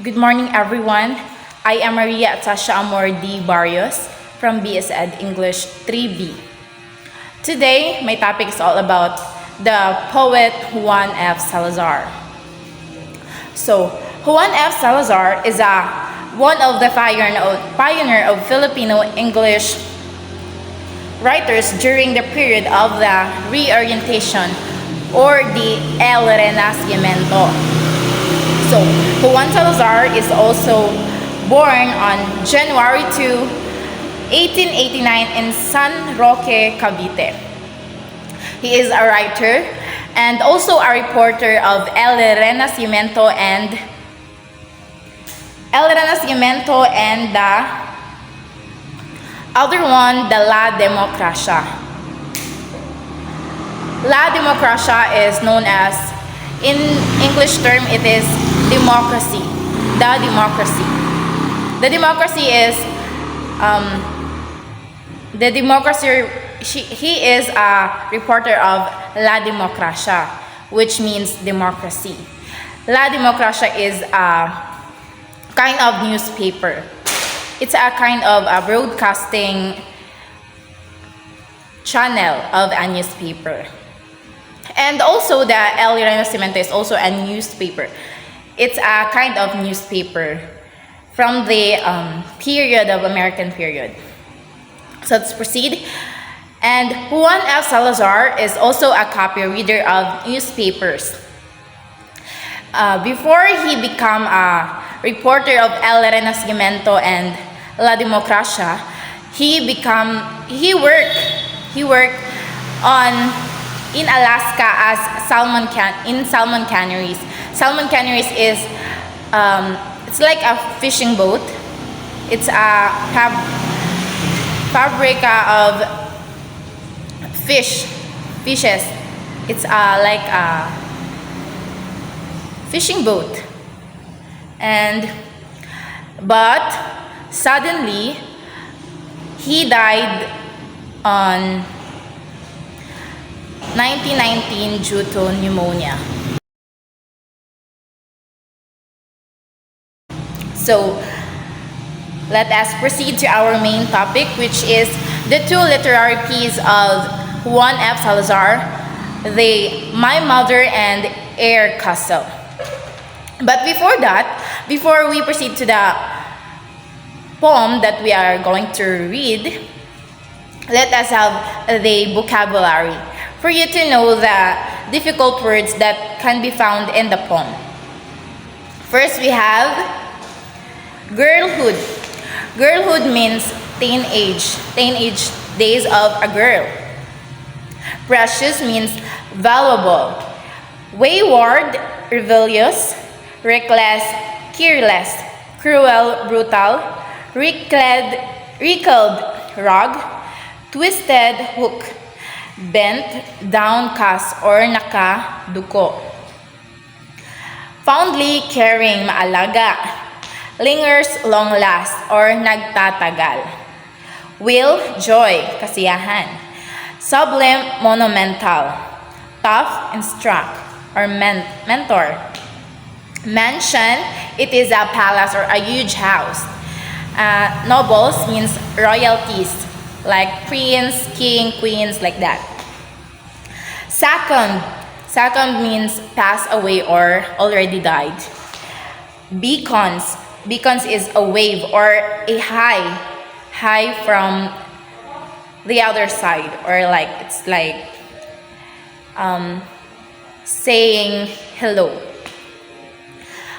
Good morning, everyone. I am Maria Tasha Amor D. Barrios from BSED English 3B. Today, my topic is all about the poet Juan F. Salazar. So, Juan F. Salazar is one of the pioneer of Filipino English writers during the period of the reorientation or the El Renacimiento. So, Juan Salazar is also born on January 2, 1889 in San Roque, Cavite. He is a writer and also a reporter of El Renacimiento and the other one, the La Democracia. La Democracia is known as, in English term, it is democracy. The democracy. The democracy is he is a reporter of La Democracia, which means democracy. La Democracia is a kind of newspaper. It's a kind of a broadcasting channel of a newspaper. And also the El Renacimiento is also a newspaper. It's a kind of newspaper from the American period. So let's proceed. And Juan F. Salazar is also a copy reader of newspapers. Before he became a reporter of El Renacimiento and La Democracia, he worked in Alaska as salmon canneries. Salmon canneries is it's like a fishing boat. It's a fabrica of fishes. It's like a fishing boat. But suddenly he died on 1919 due to pneumonia. So let us proceed to our main topic, which is the two literary pieces of Juan F. Salazar, My Mother and Air Castle. But before we proceed to the poem that we are going to read, let us have the vocabulary for you to know the difficult words that can be found in the poem. First, we have girlhood. Girlhood means teenage days of a girl. Precious means valuable. Wayward, rebellious. Reckless, careless. Cruel, brutal. Wrinkled, rogue. Twisted, hook. Bent, downcast, or nakaduko. Fondly caring, maalaga. Lingers, long last, or nagtatagal. Will, joy, kasiyahan. Sublime, monumental. Tough, instruct, or mentor. Mansion, it is a palace or a huge house. Nobles means royalties, like prince, king, queens, like that. Second means pass away or already died. Beacons is a wave or a high from the other side, or like it's like saying hello.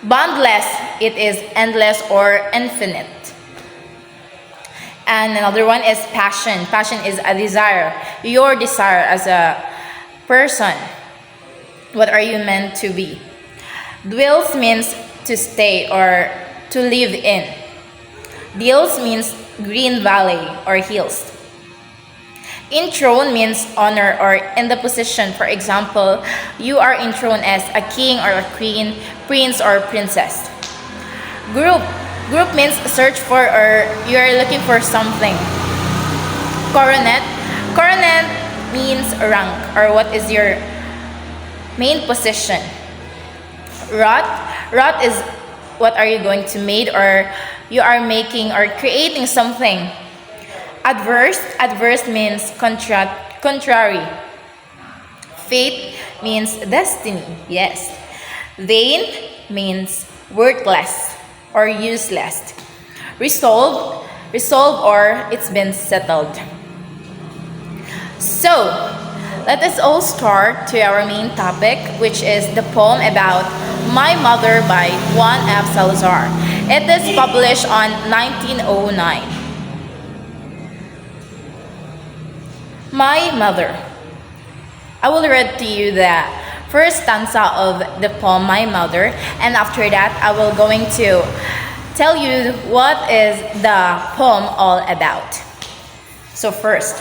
Boundless, it is endless or infinite. And another one is passion. Passion is a desire, your desire as a person. What are you meant to be? Dwells means to stay or to live in. Deals means green valley or hills. Enthroned means honor or in the position. For example, you are enthroned as a king or a queen, prince or princess. Group means search for or you are looking for something. Coronet means rank or what is your main position. Rot is what are you going to make, or you are making or creating something. Adverse means contrary. Fate means destiny, yes. Vain means worthless or useless. Resolve or it's been settled. So, let us all start to our main topic, which is the poem about My Mother by JUAN F. SALAZAR. It is published on 1909. My Mother. I will read to you the first stanza of the poem My Mother, and after that I will going to tell you what is the poem all about. So first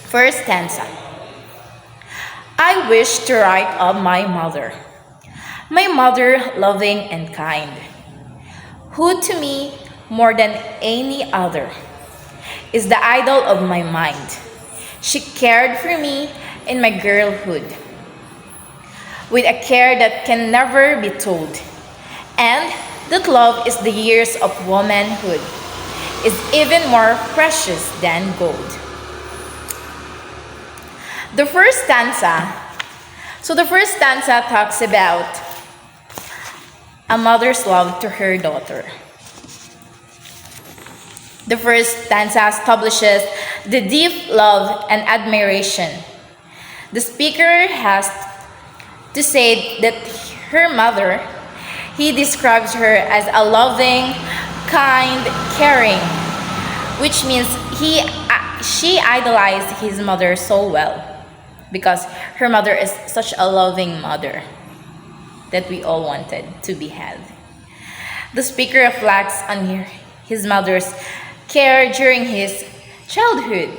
stanza. I wish to write of my mother loving and kind, who to me more than any other is the idol of my mind. She cared for me in my girlhood with a care that can never be told, and that love is the years of womanhood is even more precious than gold. The first stanza talks about a mother's love to her daughter. The first stanza establishes the deep love and admiration. The speaker has to say that her mother, he describes her as a loving, kind, caring, which means she idolized his mother so well, because her mother is such a loving mother that we all wanted to be had. The speaker reflects on his mother's care during his childhood,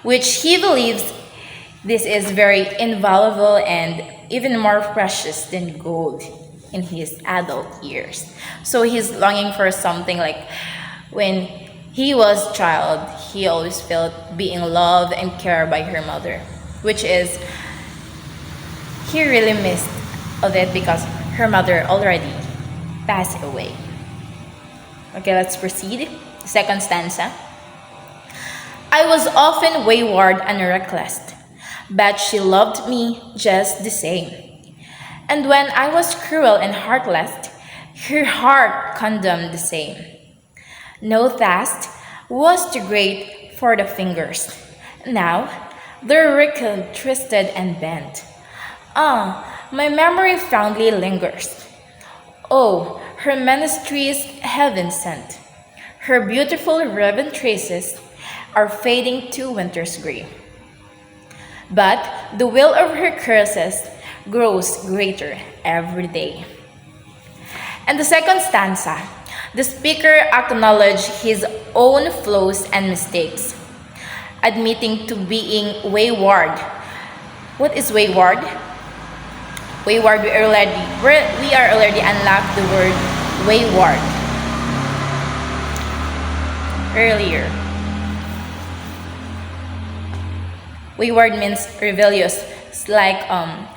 which he believes this is very invaluable and even more precious than gold in his adult years. So he's longing for something like when he was a child, he always felt being loved and cared by her mother, which is, he really missed of it because her mother already passed away. Okay, let's proceed. Second stanza. I was often wayward and reckless, but she loved me just the same. And when I was cruel and heartless, her heart condemned the same. No task was too great for the fingers. Now they're wrinkled, twisted, and bent. My memory fondly lingers. Oh, her ministries heaven sent. Her beautiful ribbon traces are fading to winter's gray. But the will of her curses grows greater every day. And the second stanza, the speaker acknowledged his own flaws and mistakes, admitting to being wayward. What is wayward? Wayward, we are already unlocked the word wayward earlier. Wayward means rebellious. It's like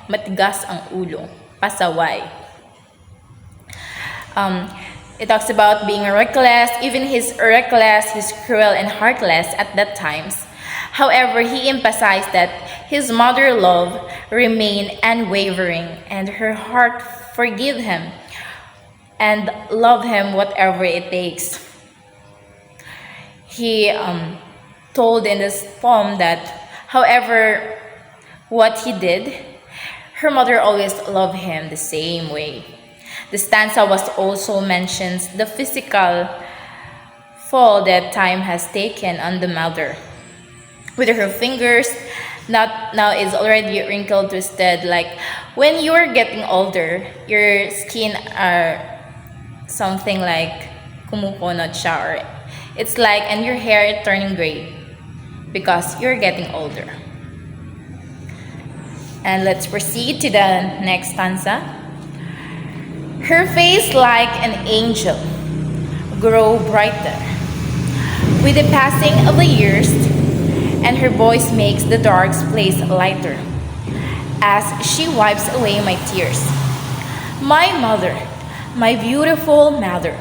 matigas ang ulo, pasaway. It talks about being reckless. Even he's reckless, he's cruel and heartless at that times. However, he emphasized that his mother's love remained unwavering, and her heart forgive him and love him whatever it takes. He told in this poem that however what he did, her mother always loved him the same way. The stanza was also mentions the physical fall that time has taken on the mother. With her fingers, now is already wrinkled, twisted. Like when you are getting older, your skin are something like kumukunot siya, or it's like, and your hair is turning gray because you're getting older. And let's proceed to the next stanza. Her face like an angel grow brighter with the passing of the years, and her voice makes the dark place lighter as she wipes away my tears. My mother, My beautiful mother,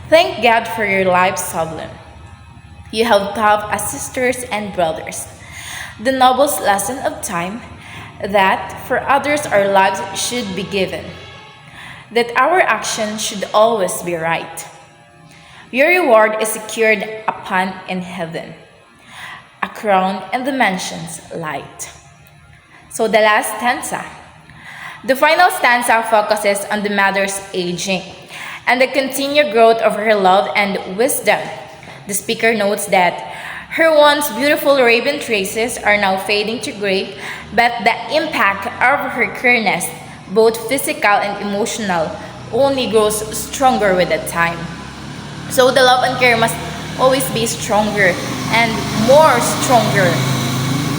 thank God for your life's sublime. You have taught us sisters and brothers the noblest lesson of time, that for others our lives should be given, that our action should always be right. Your reward is secured upon in heaven, a crown and the mansions light. So the last stanza. The final stanza focuses on the mother's aging and the continued growth of her love and wisdom. The speaker notes that her once beautiful raven traces are now fading to gray, but the impact of her careness, both physical and emotional, only grows stronger with the time. So the love and care must always be stronger and more stronger,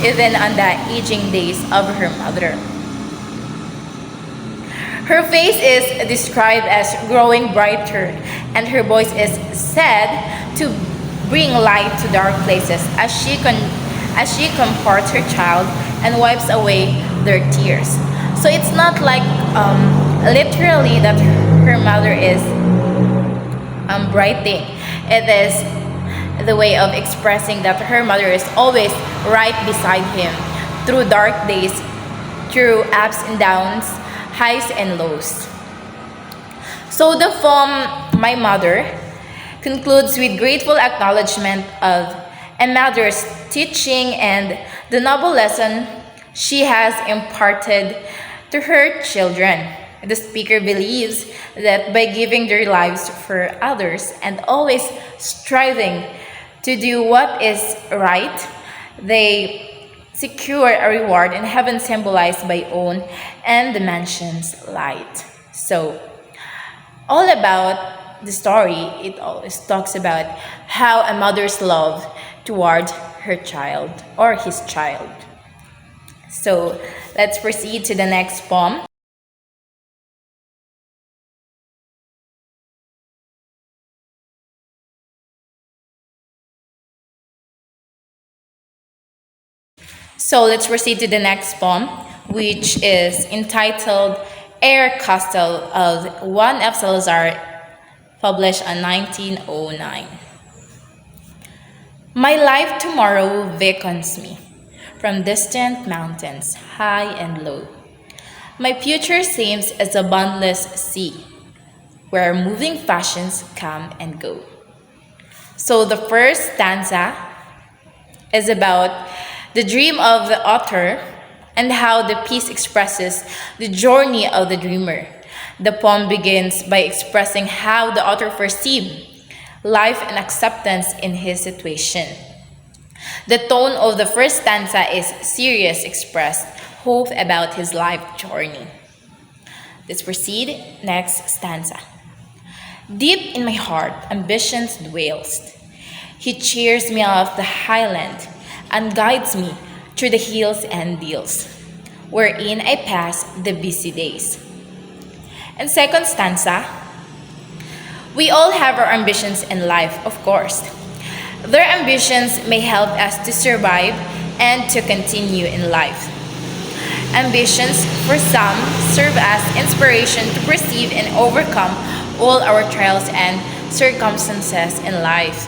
even on the aging days of her mother. Her face is described as growing brighter, and her voice is said to bring light to dark places as she comforts her child and wipes away their tears. So it's not like literally that her mother is brightening. It is the way of expressing that her mother is always right beside him through dark days, through ups and downs, highs and lows. So the poem, My Mother, concludes with grateful acknowledgement of a mother's teaching and the noble lesson she has imparted to her children. The speaker believes that by giving their lives for others and always striving to do what is right, they secure a reward in heaven symbolized by own and the mansion's light. So, all about the story, it always talks about how a mother's love toward her child or his child. So, let's proceed to the next poem. So let's proceed to the next poem, which is entitled Air Castle of JUAN F. SALAZAR, published in 1909. My life tomorrow beckons me from distant mountains, high and low. My future seems as a boundless sea, where moving fashions come and go. So the first stanza is about the dream of the author and how the piece expresses the journey of the dreamer. The poem begins by expressing how the author perceived life and acceptance in his situation. The tone of the first stanza is serious, expressed hope about his life journey. Let's proceed. Next stanza. Deep in my heart, ambitions dwells. He cheers me off the highland and guides me through the hills and deals, wherein I pass the busy days. And second stanza, we all have our ambitions in life, of course. Their ambitions may help us to survive and to continue in life. Ambitions, for some, serve as inspiration to perceive and overcome all our trials and circumstances in life.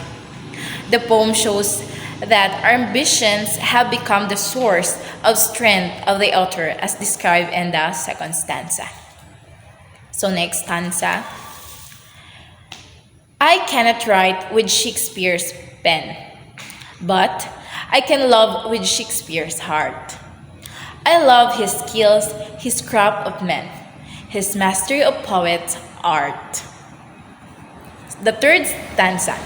The poem shows that our ambitions have become the source of strength of the author as described in the second stanza. So next stanza. I cannot write with Shakespeare's pen, but I can love with Shakespeare's heart. I love his skills, his craft of men, his mastery of poet's art. The third stanza.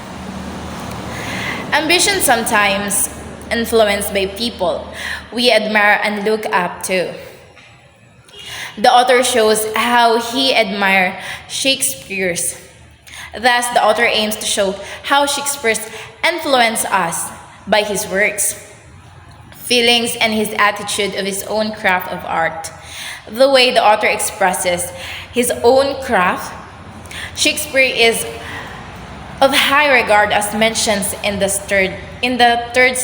Ambition sometimes influenced by people we admire and look up to. The author shows how he admired Shakespeare's. Thus, the author aims to show how Shakespeare influenced us by his works, feelings, and his attitude of his own craft of art. The way the author expresses his own craft, Shakespeare is of high regard as mentioned in the third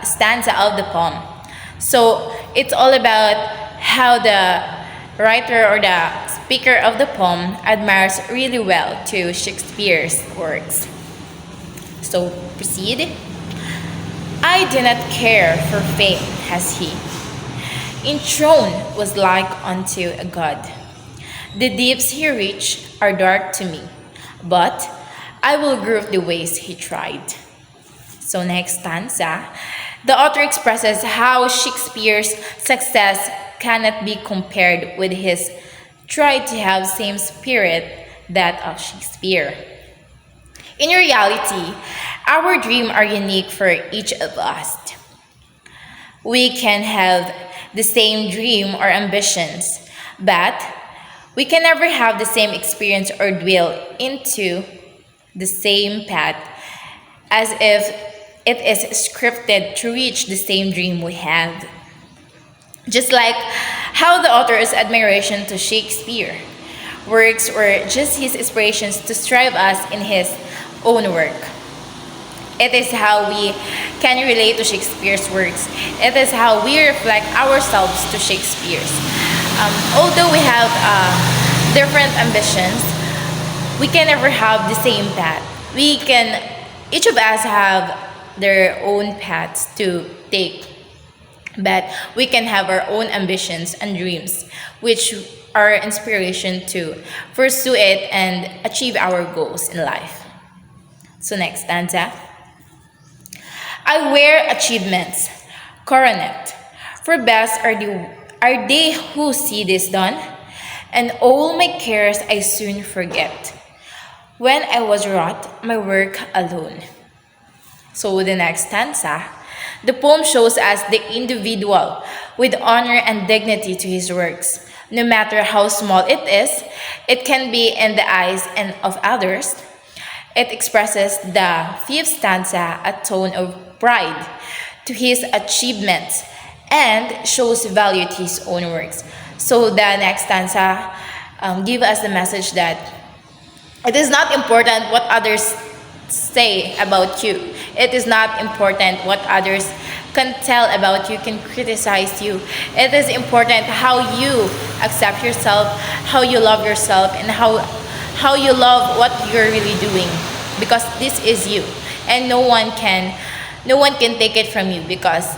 stanza of the poem. So it's all about how the writer or the speaker of the poem admires really well to Shakespeare's works. So proceed. I do not care for fame, has he. Enthroned was like unto a god. The deeps he reached are dark to me, but I will group the ways he tried. So next stanza, the author expresses how Shakespeare's success cannot be compared with his try to have same spirit that of Shakespeare. In reality, our dreams are unique for each of us. We can have the same dream or ambitions, but we can never have the same experience or dwell into the same path as if it is scripted to reach the same dream we have. Just like how the author's admiration to Shakespeare works were just his inspirations to strive us in his own work. It is how we can relate to Shakespeare's works. It is how we reflect ourselves to Shakespeare's. Although we have different ambitions, we can never have the same path. Each of us have their own paths to take, but we can have our own ambitions and dreams, which are inspiration to pursue it and achieve our goals in life. So next stanza. I wear achievements, coronet, for best are they who see this done, and all my cares I soon forget, when I was wrought my work alone. So the next stanza, the poem shows us the individual with honor and dignity to his works. No matter how small it is, it can be in the eyes and of others. It expresses the fifth stanza a tone of pride to his achievements and shows value to his own works. So the next stanza give us the message that it is not important what others say about you. It is not important what others can tell about you, can criticize you. It is important how you accept yourself, how you love yourself, and how you love what you're really doing, because this is you, and no one can take it from you, because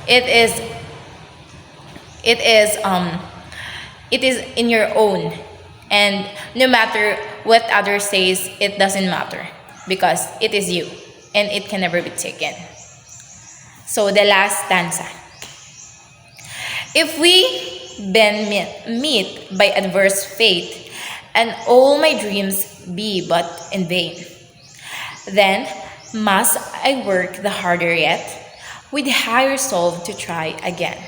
it is in your own, and no matter what others says, it doesn't matter, because it is you and it can never be taken. So the last stanza. If we been meet by adverse fate, and all my dreams be but in vain, then must I work the harder yet, with higher resolve to try again.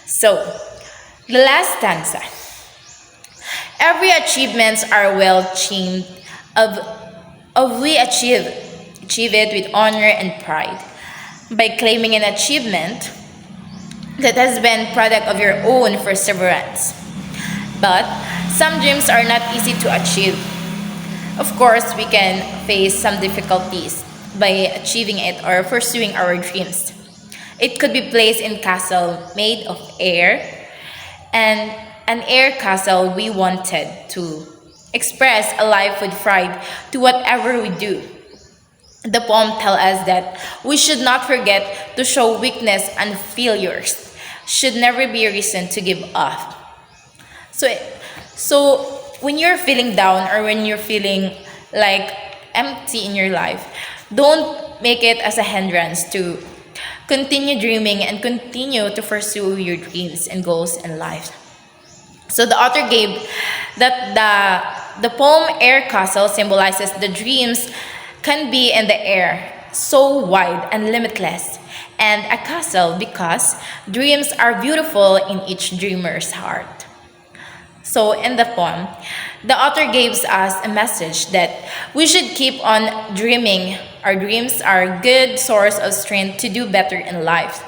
So, the last stanza. Every achievements are well chimed of we achieve it with honor and pride, by claiming an achievement that has been product of your own perseverance. But some dreams are not easy to achieve. Of course, we can face some difficulties by achieving it or pursuing our dreams. It could be placed in castle made of air, and an air castle we wanted to express a life with pride to whatever we do. The poem tells us that we should not forget to show weakness, and failures should never be a reason to give up. So when you're feeling down, or when you're feeling like empty in your life, don't make it as a hindrance to continue dreaming and continue to pursue your dreams and goals in life. So the author gave that the poem Air Castle symbolizes the dreams can be in the air, so wide and limitless, and a castle because dreams are beautiful in each dreamer's heart. So in the poem, the author gives us a message that we should keep on dreaming. Our dreams are a good source of strength to do better in life.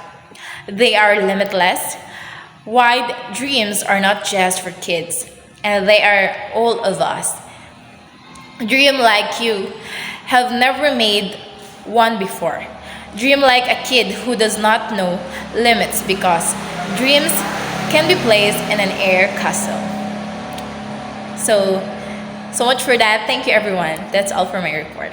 They are limitless. Wide dreams are not just for kids, and they are all of us. Dream like you have never made one before. Dream like a kid who does not know limits, because dreams can be placed in an air castle. So much for that. Thank you, everyone. That's all for my report.